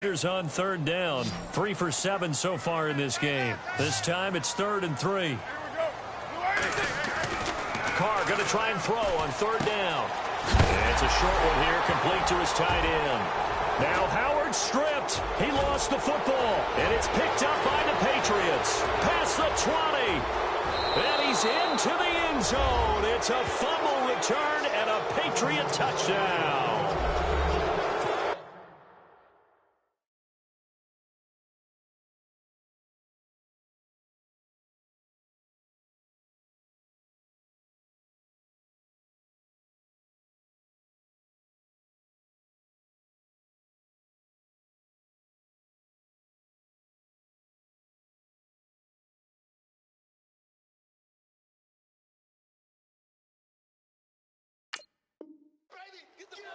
Raiders on third down. 3 for 7 so far in this game. This time it's 3rd and 3. Carr going to try and throw on third down. And it's a short one here, complete to his tight end. Now Howard stripped. He lost the football. And it's picked up by the Patriots. Past the 20. And he's into the end zone. It's a fumble return and a Patriot touchdown.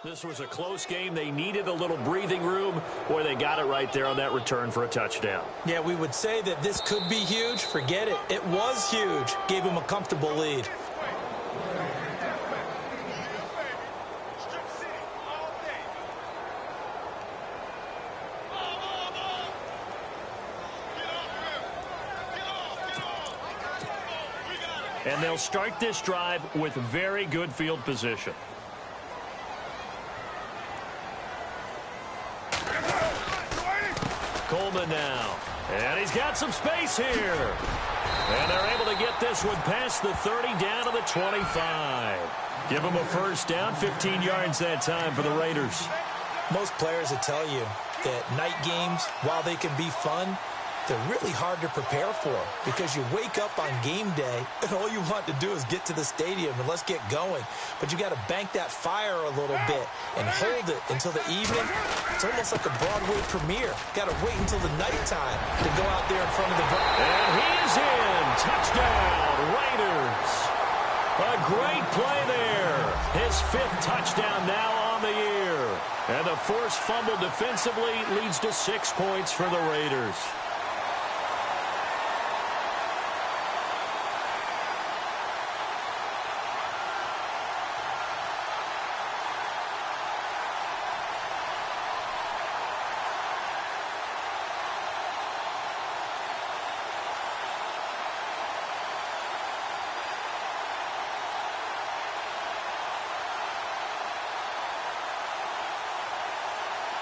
This was a close game. They needed a little breathing room. Boy, they got it right there on that return for a touchdown. Yeah, we would say that this could be huge. Forget it. It was huge. Gave him a comfortable lead. And they'll start this drive with very good field position. Coleman now. And he's got some space here. And they're able to get this one past the 30 down to the 25. Give them a first down, 15 yards that time for the Raiders. Most players will tell you that night games, while they can be fun, they're really hard to prepare for because you wake up on game day and all you want to do is get to the stadium and let's get going. But you got to bank that fire a little bit and hold it until the evening. It's almost like a Broadway premiere. Got to wait until the nighttime to go out there in front of the Broadway. And he is in. Touchdown, Raiders. A great play there. His 5th touchdown now on the year. And the forced fumble defensively leads to 6 points for the Raiders.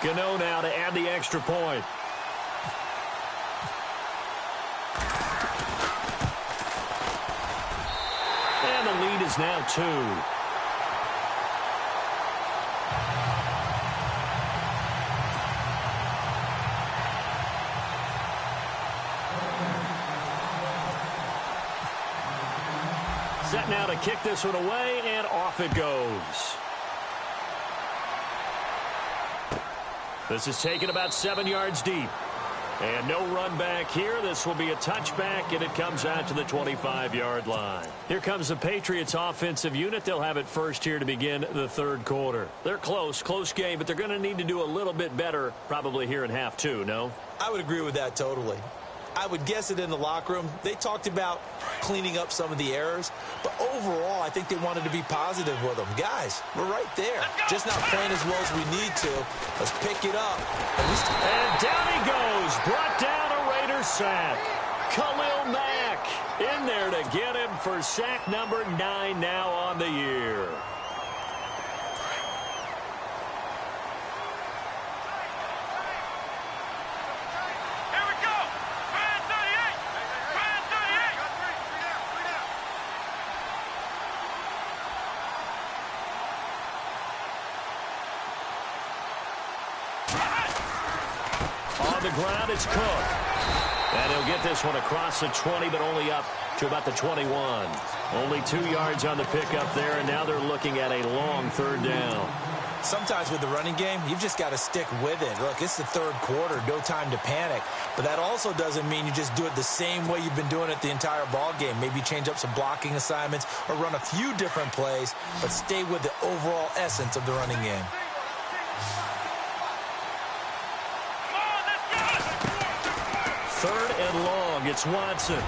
Gano now to add the extra point. And the lead is now 2. Set now to kick this one away, and off it goes. This is taken about 7 yards deep. And no run back here. This will be a touchback, and it comes out to the 25-yard line. Here comes the Patriots offensive unit. They'll have it first here to begin the 3rd quarter. They're close game, but they're going to need to do a little bit better probably here in half 2, no? I would agree with that totally. I would guess it in the locker room. They talked about cleaning up some of the errors, but overall, I think they wanted to be positive with them. Guys, we're right there. Just not playing as well as we need to. Let's pick it up. And down he goes. Brought down a Raider sack. Khalil Mack in there to get him for sack number 9 now on the year. On the ground, it's Cook. And he'll get this one across the 20, but only up to about the 21. Only 2 yards on the pickup there, and now they're looking at a long 3rd down. Sometimes with the running game, you've just got to stick with it. Look, it's the 3rd quarter, no time to panic. But that also doesn't mean you just do it the same way you've been doing it the entire ball game. Maybe change up some blocking assignments or run a few different plays, but stay with the overall essence of the running game. Third and long, it's Watson.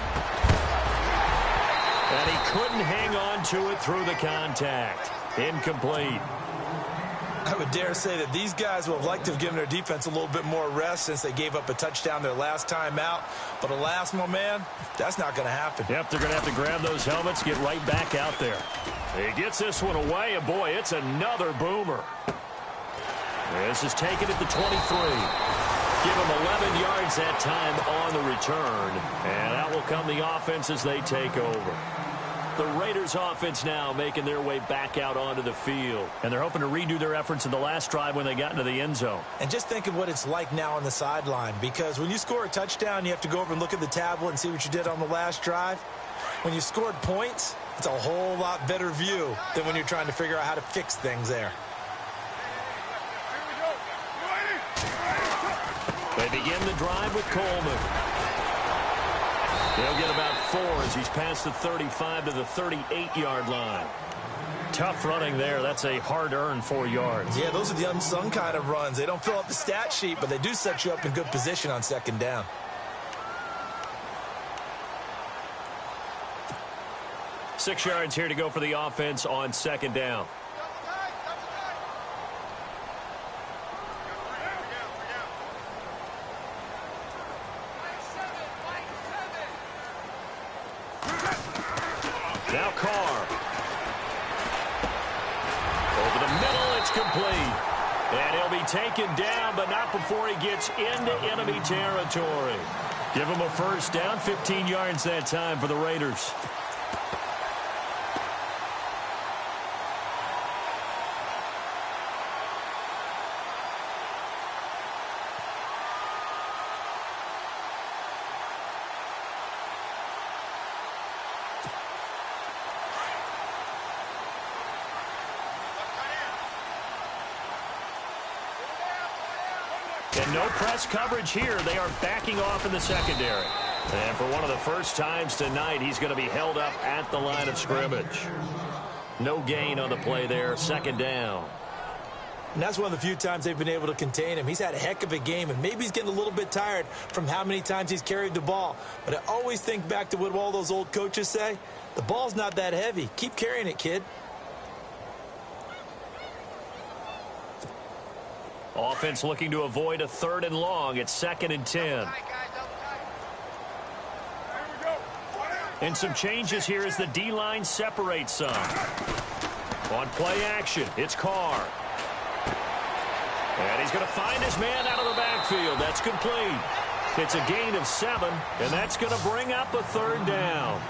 And he couldn't hang on to it through the contact. Incomplete. I would dare say that these guys would have liked to have given their defense a little bit more rest since they gave up a touchdown their last time out. But alas, my man, that's not going to happen. Yep, they're going to have to grab those helmets, get right back out there. He gets this one away, and boy, it's another boomer. This is taken at the 23. Give him 11 yards that time on the return. And out will come the offense as they take over. The Raiders offense now making their way back out onto the field. And they're hoping to redo their efforts in the last drive when they got into the end zone. And just think of what it's like now on the sideline. Because when you score a touchdown, you have to go over and look at the tablet and see what you did on the last drive. When you scored points, it's a whole lot better view than when you're trying to figure out how to fix things there. They begin the drive with Coleman. He'll get about 4 as he's past the 35 to the 38-yard line. Tough running there. That's a hard-earned 4 yards. Yeah, those are the unsung kind of runs. They don't fill up the stat sheet, but they do set you up in good position on second down. Six yards here to go for the offense on second down. Now Carr. Over the middle, it's complete. And he'll be taken down, but not before he gets into enemy territory. Give him a first down, 15 yards that time for the Raiders. And no press coverage here. They are backing off in the secondary. And for one of the first times tonight, he's going to be held up at the line of scrimmage. No gain on the play there. Second down. And that's one of the few times they've been able to contain him. He's had a heck of a game, and maybe he's getting a little bit tired from how many times he's carried the ball. But I always think back to what all those old coaches say. The ball's not that heavy. Keep carrying it, kid. Offense looking to avoid a 3rd and long. It's 2nd and 10. And some changes here as the D-line separates some. On play action, it's Carr. And he's going to find his man out of the backfield. That's complete. It's a gain of 7, and that's going to bring up a 3rd down.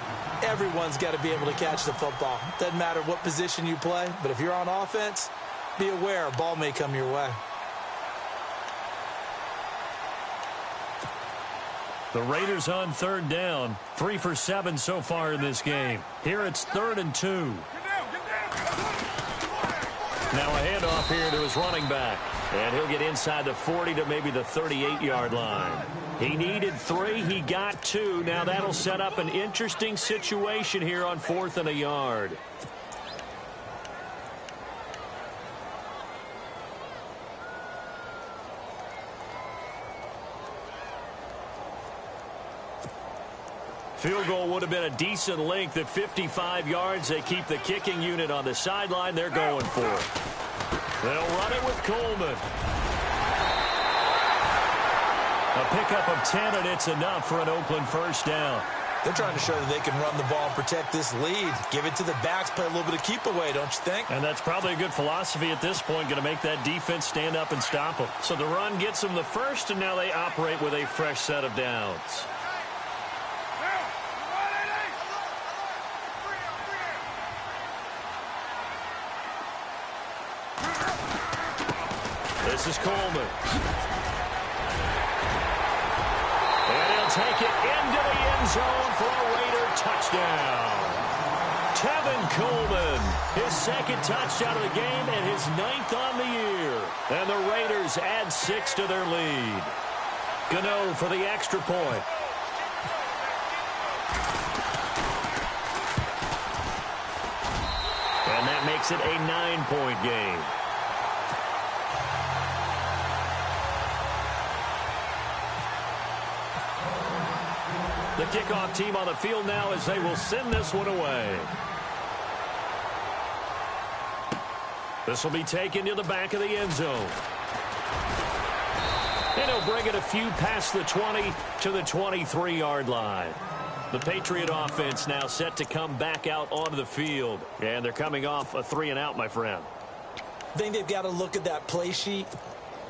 Everyone's got to be able to catch the football. Doesn't matter what position you play, but if you're on offense, be aware a ball may come your way. The Raiders on 3rd down. 3 for 7 so far in this game. Here it's 3rd and 2. Now a handoff here to his running back. And he'll get inside the 40 to maybe the 38-yard line. He needed 3. He got 2. Now that'll set up an interesting situation here on 4th and a yard. Field goal would have been a decent length at 55 yards. They keep the kicking unit on the sideline. They're going for it. They'll run it with Coleman. A pickup of 10, and it's enough for an Oakland first down. They're trying to show that they can run the ball and protect this lead. Give it to the backs, play a little bit of keep away, don't you think? And that's probably a good philosophy at this point, going to make that defense stand up and stop them. So the run gets them the first, and now they operate with a fresh set of downs. This is Coleman. And he'll take it into the end zone for a Raider touchdown. Tevin Coleman, his 2nd touchdown of the game and his 9th on the year. And the Raiders add 6 to their lead. Gano for the extra point. And that makes it a 9-point game. The kickoff team on the field now as they will send this one away. This will be taken to the back of the end zone. And he'll bring it a few past the 20 to the 23-yard line. The Patriot offense now set to come back out onto the field. And they're coming off a 3-and-out, my friend. I think they've got to look at that play sheet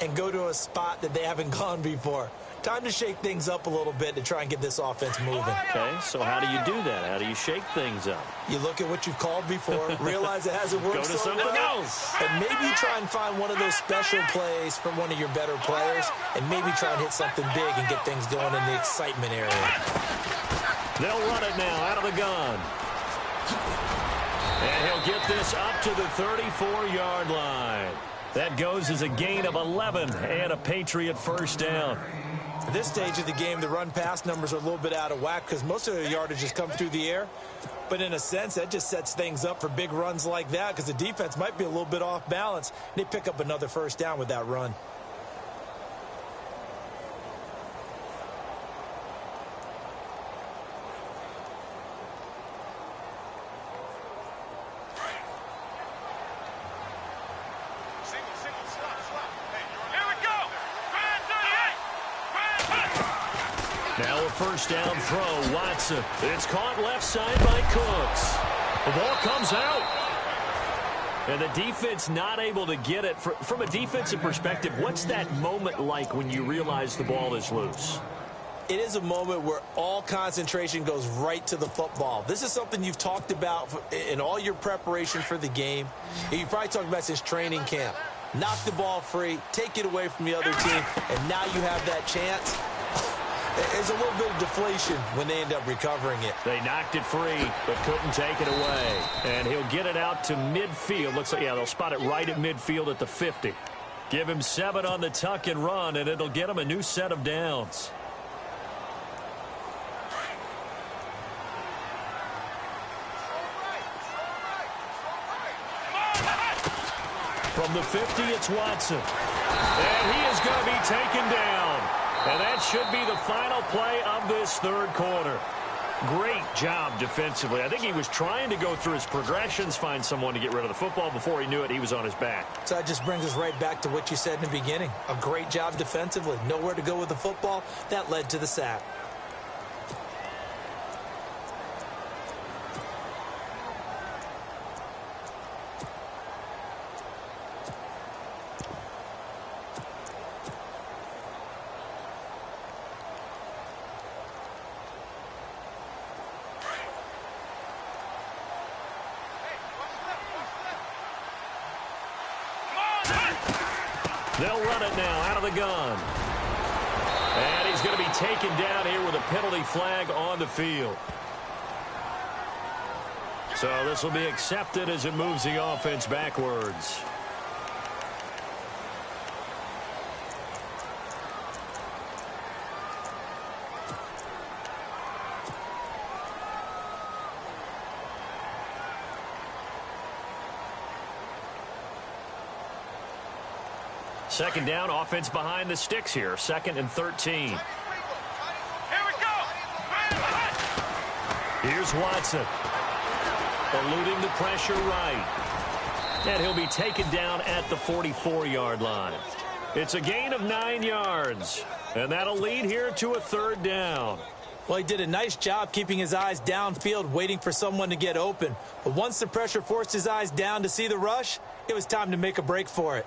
and go to a spot that they haven't gone before. Time to shake things up a little bit to try and get this offense moving. Okay, so how do you do that? How do you shake things up? You look at what you've called before, realize it hasn't worked Go to so something well, else. and maybe you try and find one of those special plays from one of your better players, and maybe try and hit something big and get things going in the excitement area. They'll run it now out of the gun. And he'll get this up to the 34-yard line. That goes as a gain of 11 and a Patriot first down. At this stage of the game, the run-pass numbers are a little bit out of whack because most of the yardage has come through the air. But in a sense, that just sets things up for big runs like that because the defense might be a little bit off balance. They pick up another first down with that run. Now a first down throw, Watson. It's caught left side by Cooks. The ball comes out. And the defense not able to get it. From a defensive perspective, what's that moment like when you realize the ball is loose? It is a moment where all concentration goes right to the football. This is something you've talked about in all your preparation for the game. You've probably talked about since training camp. Knock the ball free, take it away from the other team, and now you have that chance. There's a little bit of deflation when they end up recovering it. They knocked it free, but couldn't take it away. And he'll get it out to midfield. Looks like, yeah, they'll spot it right at midfield at the 50. Give him 7 on the tuck and run, and it'll get him a new set of downs. From the 50, it's Watson. And he is going to be taken down. And that should be the final play of this third quarter. Great job defensively. I think he was trying to go through his progressions, find someone to get rid of the football. Before he knew it, he was on his back. So that just brings us right back to what you said in the beginning. A great job defensively. Nowhere to go with the football. That led to the sack. They'll run it now out of the gun. And he's going to be taken down here with a penalty flag on the field. So this will be accepted as it moves the offense backwards. Second down, offense behind the sticks here. 2nd and 13. Here we go. Here's Watson. Eluding the pressure right. And he'll be taken down at the 44-yard line. It's a gain of 9 yards. And that'll lead here to a 3rd down. Well, he did a nice job keeping his eyes downfield, waiting for someone to get open. But once the pressure forced his eyes down to see the rush, it was time to make a break for it.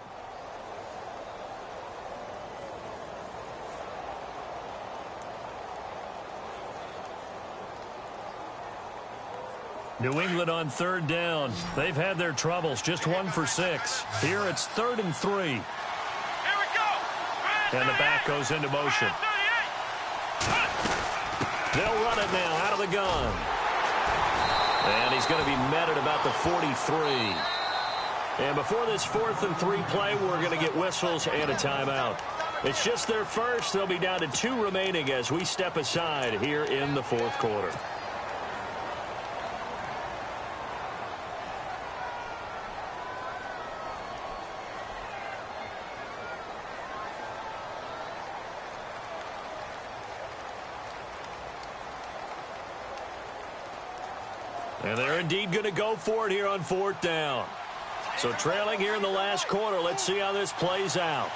New England on 3rd down. They've had their troubles. Just 1 for 6. Here it's 3rd and 3. Here we go. And the back goes into motion. They'll run it now out of the gun. And he's going to be met at about the 43. And before this 4th and 3 play, we're going to get whistles and a timeout. It's just their first. They'll be down to 2 remaining as we step aside here in the 4th quarter. And they're indeed going to go for it here on 4th down. So trailing here in the last quarter. Let's see how this plays out.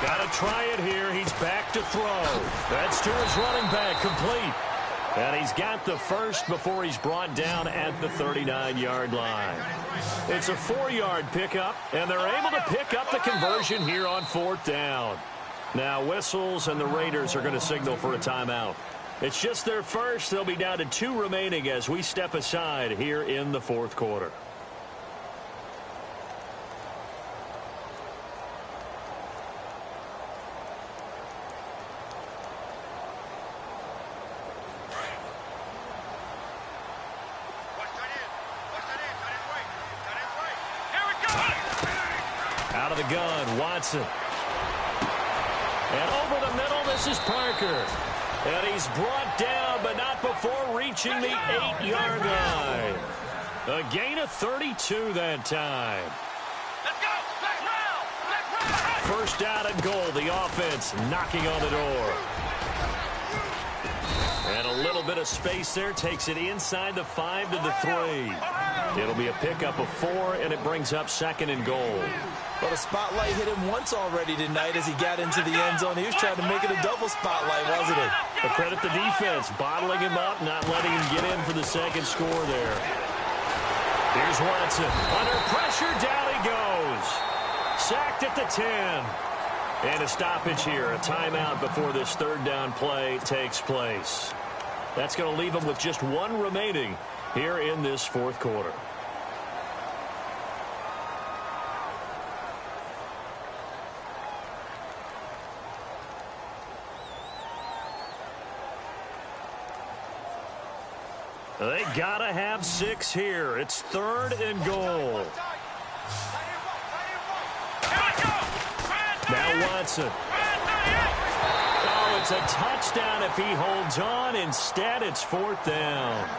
Got to try it here. He's back to throw. That's to his running back, complete. And he's got the first before he's brought down at the 39-yard line. It's a 4-yard pickup, and they're able to pick up the conversion here on 4th down. Now whistles, and the Raiders are going to signal for a timeout. It's just their first. They'll be down to 2 remaining as we step aside here in the 4th quarter. Out of the gun, Watson. And over the middle, this is Parker. And he's brought down, but not before reaching the 8-yard line. A gain of 32 that time. Let's go! Let's round! First down and goal, the offense knocking on the door. And a little bit of space there, takes it inside the 5 to the 3. It'll be a pickup of 4, and it brings up 2nd and goal. Well, the spotlight hit him once already tonight as he got into the end zone. He was trying to make it a double spotlight, wasn't he? But credit the defense, bottling him up, not letting him get in for the 2nd score there. Here's Watson. Under pressure, down he goes. Sacked at the 10. And a stoppage here, a timeout before this 3rd down play takes place. That's going to leave him with just 1 remaining here in this 4th quarter. They got to have 6 here. It's 3rd and goal. Now Watson. Oh, it's a touchdown if he holds on. Instead, it's 4th down.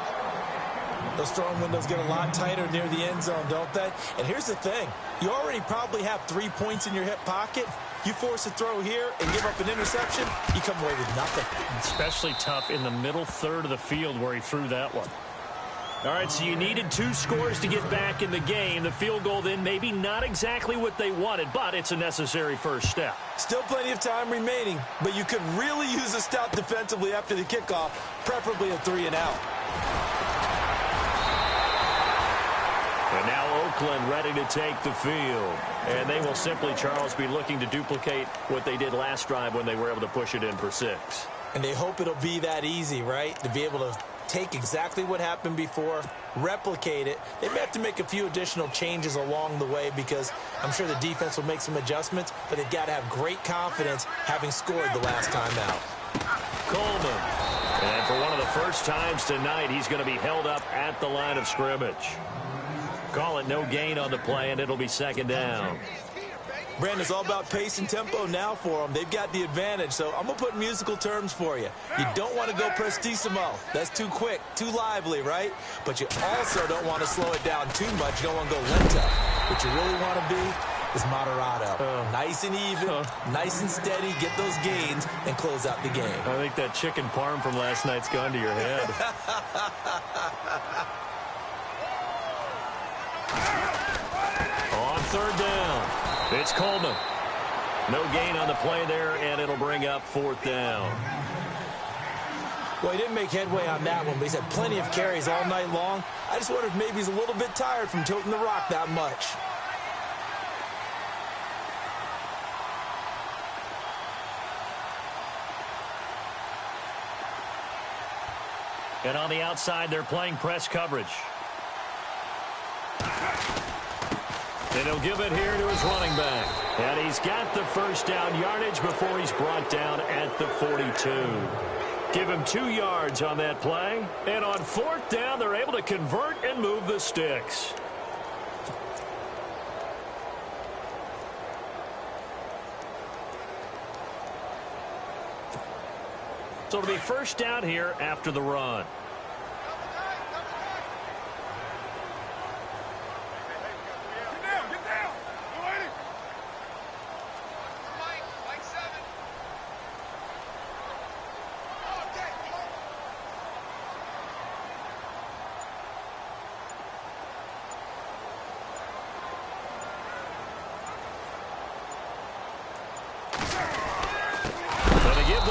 Those throwing windows get a lot tighter near the end zone, don't they? And here's the thing. You already probably have 3 points in your hip pocket. You force a throw here and give up an interception, you come away with nothing. Especially tough in the middle third of the field where he threw that one. All right, so you needed 2 scores to get back in the game. The field goal then maybe not exactly what they wanted, but it's a necessary first step. Still plenty of time remaining, but you could really use a stop defensively after the kickoff, preferably a 3-and-out. And now Oakland ready to take the field. And they will simply, Charles, be looking to duplicate what they did last drive when they were able to push it in for 6. And they hope it'll be that easy, right? To be able to take exactly what happened before, replicate it. They may have to make a few additional changes along the way because I'm sure the defense will make some adjustments, but they've got to have great confidence having scored the last time out. Coleman. And for one of the first times tonight, he's going to be held up at the line of scrimmage. Call it no gain on the play, and it'll be 2nd down. Brandon, it's all about pace and tempo now for them. They've got the advantage, so I'm going to put musical terms for you. You don't want to go prestissimo. That's too quick, too lively, right? But you also don't want to slow it down too much. You don't want to go lento. What you really want to be is moderato. Nice and even, nice and steady, get those gains, and close out the game. I think that chicken parm from last night's gone to your head. On 3rd down. It's Coleman. No gain on the play there, and it'll bring up 4th down. Well, he didn't make headway on that one, but he's had plenty of carries all night long. I just wonder if maybe he's a little bit tired from toting the rock that much. And on the outside, they're playing press coverage. And he'll give it here to his running back. And he's got the first down yardage before he's brought down at the 42. Give him 2 yards on that play. And on 4th down, they're able to convert and move the sticks. So it'll be first down here after the run.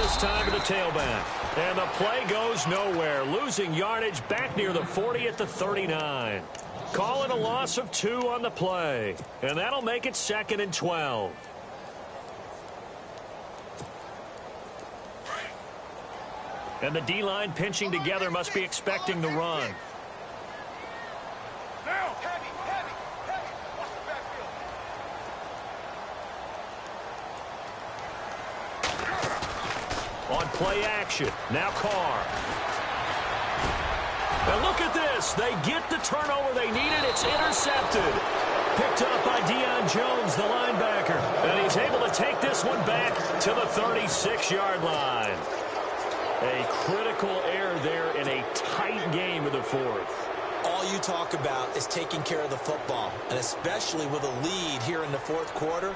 this time to the tailback. And the play goes nowhere. Losing yardage back near the 40 at the 39. Call it a loss of 2 on the play. And that'll make it 2nd and 12. And the D-line pinching together must be expecting the run. Now, heavy. Watch the backfield. On play action. Now Carr. And look at this. They get the turnover they needed. It's intercepted. Picked up by Deion Jones, the linebacker. And he's able to take this one back to the 36-yard line. A critical error there in a tight game in the 4th. All you talk about is taking care of the football, and especially with a lead here in the 4th quarter,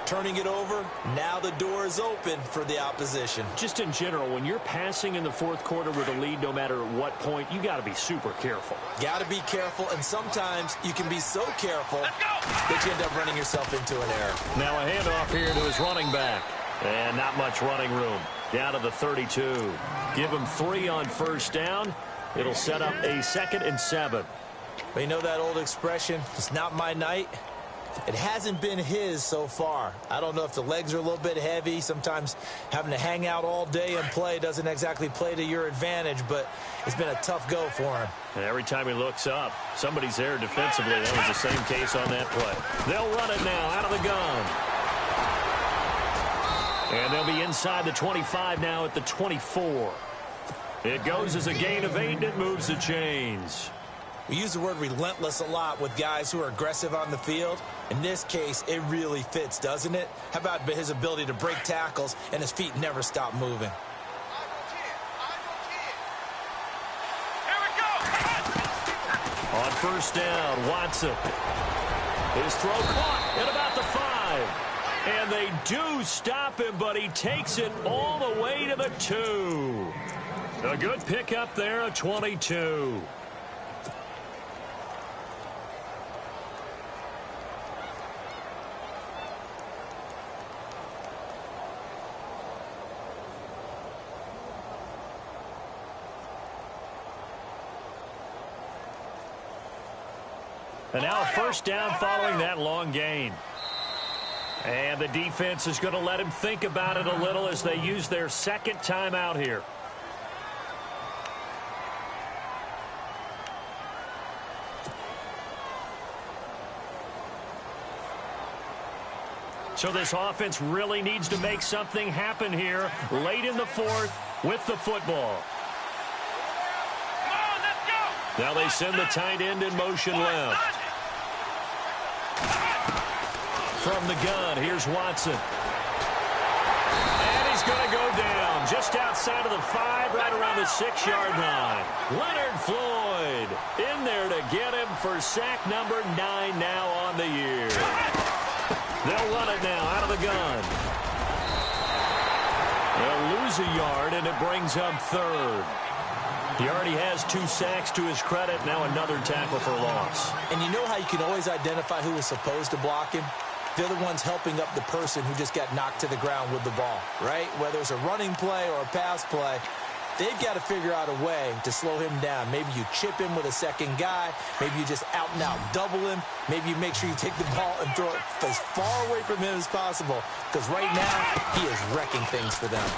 turning it over, now the door is open for the opposition. Just in general, when you're passing in the 4th quarter with a lead, no matter at what point, you got to be super careful. Got to be careful, and sometimes you can be so careful that you end up running yourself into an error. Now a handoff here to his running back. And not much running room. Down to the 32. Give him 3 on 1st down. It'll set up a 2nd and 7. But you know that old expression, it's not my night? It hasn't been his so far. I don't know if the legs are a little bit heavy. Sometimes having to hang out all day and play doesn't exactly play to your advantage, but it's been a tough go for him. And every time he looks up, somebody's there defensively. That was the same case on that play. They'll run it now out of the gun. And they'll be inside the 25 now at the 24. It goes as a gain of 8, and it moves the chains. We use the word relentless a lot with guys who are aggressive on the field. In this case, it really fits, doesn't it? How about his ability to break tackles and his feet never stop moving? Here we go. On 1st down, Watson. His throw caught at about the 5. And they do stop him, but he takes it all the way to the 2. A good pickup there, a 22. And now a 1st down following that long gain. And the defense is going to let him think about it a little as they use their 2nd timeout here. So this offense really needs to make something happen here late in the 4th with the football. Come on, let's go. Now they send the tight end in motion left. From the gun, here's Watson. And he's going to go down just outside of the 5, right around the 6-yard line. Leonard Floyd in there to get him for sack number 9 now on the year. They'll run it now out of the gun. They'll lose a yard, and it brings up 3rd. He already has 2 sacks to his credit. Now another tackle for loss. And you know how you can always identify who was supposed to block him? They're the ones helping up the person who just got knocked to the ground with the ball, right? Whether it's a running play or a pass play, they've got to figure out a way to slow him down. Maybe you chip him with a 2nd guy. Maybe you just out-and-out double him. Maybe you make sure you take the ball and throw it as far away from him as possible, because right now he is wrecking things for them.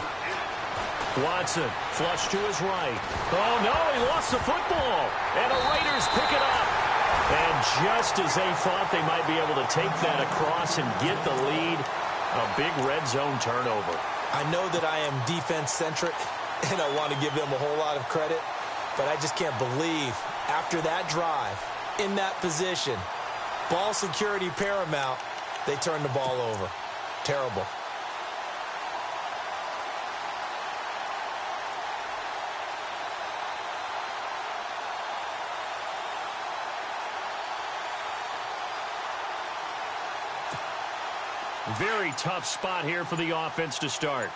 Watson, flush to his right. Oh, no, he lost the football. And the Raiders pick it up. And just as they thought they might be able to take that across and get the lead, a big red zone turnover. I know that I am defense-centric, and I want to give them a whole lot of credit, but I just can't believe after that drive, in that position, ball security paramount, they turned the ball over. Terrible. Very tough spot here for the offense to start.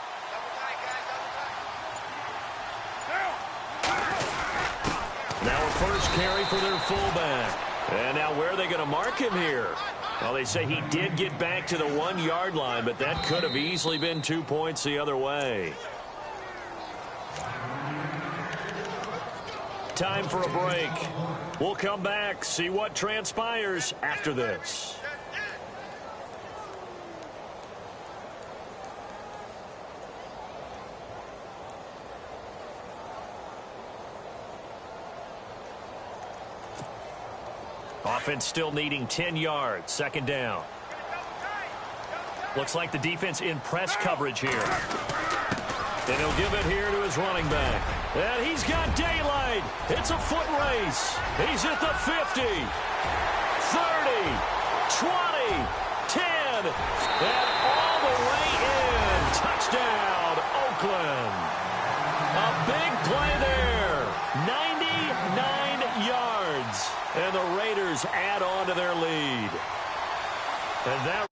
Now a first carry for their fullback. And now where are they going to mark him here? Well, they say he did get back to the 1-yard line, but that could have easily been 2 points the other way. Time for a break. We'll come back, see what transpires after this. Offense still needing 10 yards. Second down. Looks like the defense in press coverage here. And he'll give it here to his running back. And he's got daylight. It's a foot race. He's at the 50, 30, 20, 10, and all the way in. Touchdown, Oakland. A big play there. 99 yards. And the Raiders add on to their lead. And that